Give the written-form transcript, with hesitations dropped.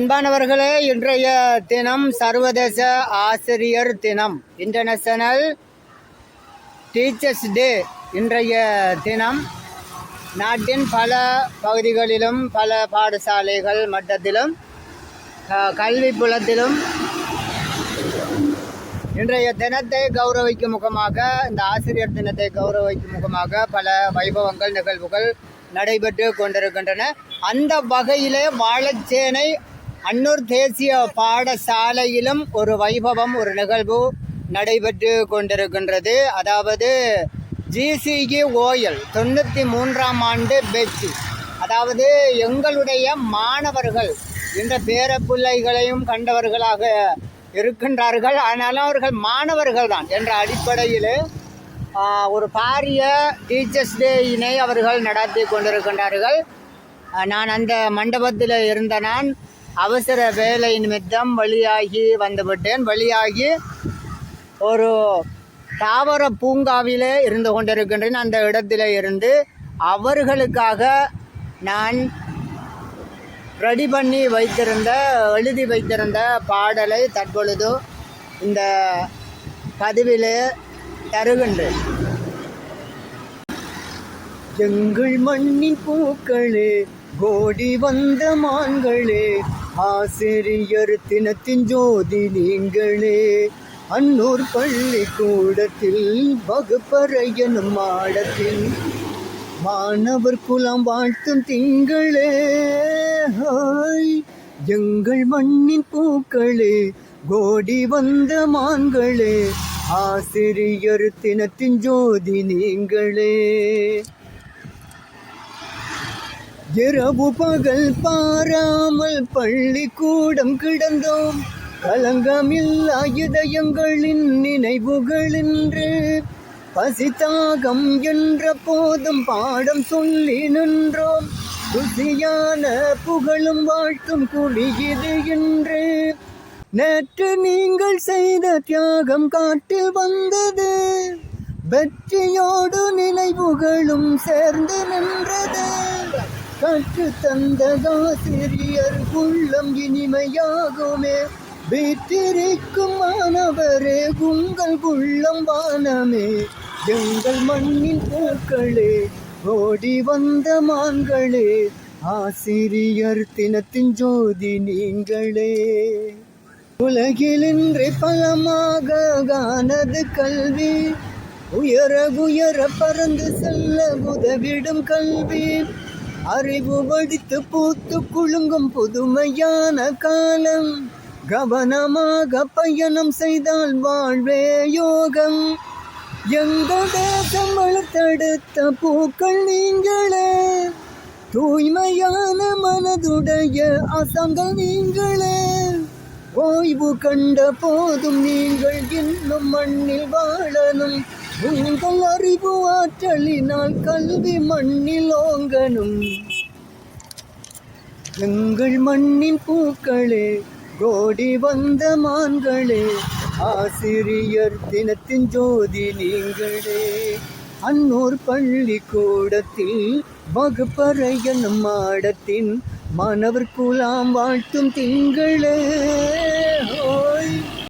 அன்பானவர்களே, இன்றைய தினம் சர்வதேச ஆசிரியர் தினம், இன்டர்நேஷனல் டீச்சர்ஸ் டே. இன்றைய தினம் நாட்டின் பல பகுதிகளிலும் பல பாடசாலைகள் மட்டத்திலும் கல்வி புலத்திலும் இன்றைய தினத்தை கௌரவிக்கும் முகமாக, இந்த ஆசிரியர் தினத்தை கௌரவிக்கும் முகமாக பல வைபவங்கள் நிகழ்வுகள் நடைபெற்று கொண்டிருக்கின்றன. அந்த வகையிலே வாழைச்சேனை அன்னூர் தேசிய பாடசாலையிலும் ஒரு வைபவம், ஒரு நிகழ்வு நடைபெற்று கொண்டிருக்கின்றது. அதாவது GCEOL 93ஆம் ஆண்டு பேச்சு. அதாவது எங்களுடைய மாணவர்கள் என்ற பேரப்பிள்ளைகளையும் கண்டவர்களாக இருக்கின்றார்கள். ஆனாலும் அவர்கள் மாணவர்கள் தான் என்ற அடிப்படையில் ஒரு பாரிய டீச்சர்ஸ் டேயினை அவர்கள் நடத்தி கொண்டிருக்கின்றார்கள். நான் அந்த மண்டபத்தில் இருந்த நான் அவசர வேலை நிமித்தம் வெளியாகி வந்துவிட்டேன். வெளியாகி ஒரு தாவர பூங்காவிலே இருந்து கொண்டிருக்கின்றேன். அந்த இடத்துல இருந்து அவர்களுக்காக நான் ரெடி பண்ணி எழுதி வைத்திருந்த பாடலை தற்பொழுது இந்த பதிவிலே தருகின்றேன். எங்கள் மண்ணின் பூக்களே, கோடி வந்த மான்களே, ஆசிரியர் தினத்தின் ஜோதி நீங்களே, அன்னூர் பள்ளிக்கூடத்தில் வகுப்பறையனும் மாடத்தில் மாணவர் குலம் வாழ்த்தும் திங்களே. எங்கள் மண்ணின் பூக்களே, கோடி வந்த மான்களே, ஆசிரியர் தினத்தின் ஜோதி நீங்களே. இரவு பகல் பாராமல் பள்ளிக்கூடம் கிடந்தோம், கலங்கமில்லா இதயங்களின் நினைவுகளின்று பசித்தாகம் என்ற போதும் பாடம் சொல்லி நின்றோம். ருசியான புகழும் வாழ்த்தும் குடியது என்று நேற்று நீங்கள் செய்த தியாகம் காட்டில் வந்தது, வெற்றியோடு நினைவுகளும் சேர்ந்து நின்றது. கற்று தந்த ஆசிரியர் உள்ளம் இனிமையாகுமே, வீட்டிருக்கும் மாணவரே உங்கள் உள்ளம் வானமே. எங்கள் மண்ணின் பூக்களே, ஓடி வந்த மான்களே, ஆசிரியர் தினத்தின் ஜோதி நீங்களே. உலகில் இன்று பலமாக காணது கல்வி, உயர உயர பறந்து செல்ல உதவிடும் கல்வி. அறிவு வடித்து பூத்து குலுங்கும் புதுமையான காலம், கவனமாக பயணம் செய்தால் வாழ்வே யோகம். எங்கள் தேசம் வளர்த்தெடுத்த பூக்கள் நீங்களே, தூய்மையான மனதுடைய அசங்கள் நீங்களே. ஓய்வு கண்ட போதும் நீங்கள் இன்னும் மண்ணில் வாழணும், உங்கள் அறிவு ஆற்றலினால் கல்வி மண்ணில் ஓங்கணும். எங்கள் மண்ணின் பூக்களே, கோடி வந்த மான்களே, ஆசிரியர் தினத்தின் ஜோதி நீங்களே, அன்னூர் பள்ளிக்கூடத்தில் வகுப்பறையனும் மாடத்தின் மாணவர் குலாம் வாழ்த்தும் திங்களே.